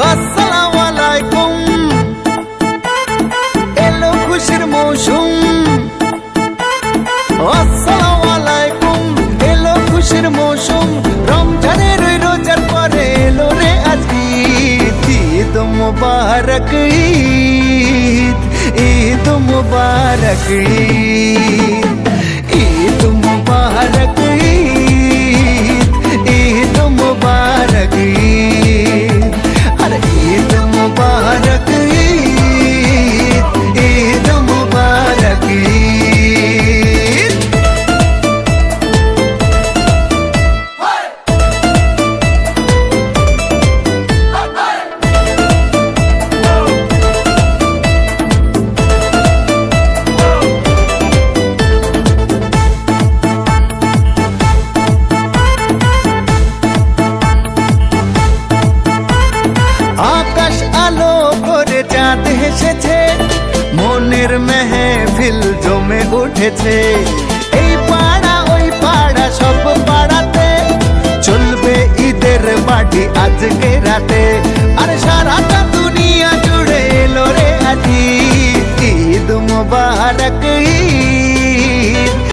अस्सलामुअलैकुम एलो खुशिर मौसुम अस्सलामुअलैकुम एलो खुशिर मौसुम रमजानेर रोजार परे एलो रे आज ईद मुबारक ईद मुबारक ईद मुबारक ईद मुबारक अरे ईद मुबारक ईद मुबारक आकाश आलो करे चाँद हेसेछे मोनेर मेहफिल जमे उठेछे এই পাড়া ওই পাড়া সব পাড়াতে চলবে ঈদের পার্টি আজকে রাতে আর সারাটা দুনিয়া জুড়ে এলো রে আজ ঈদ মুবারক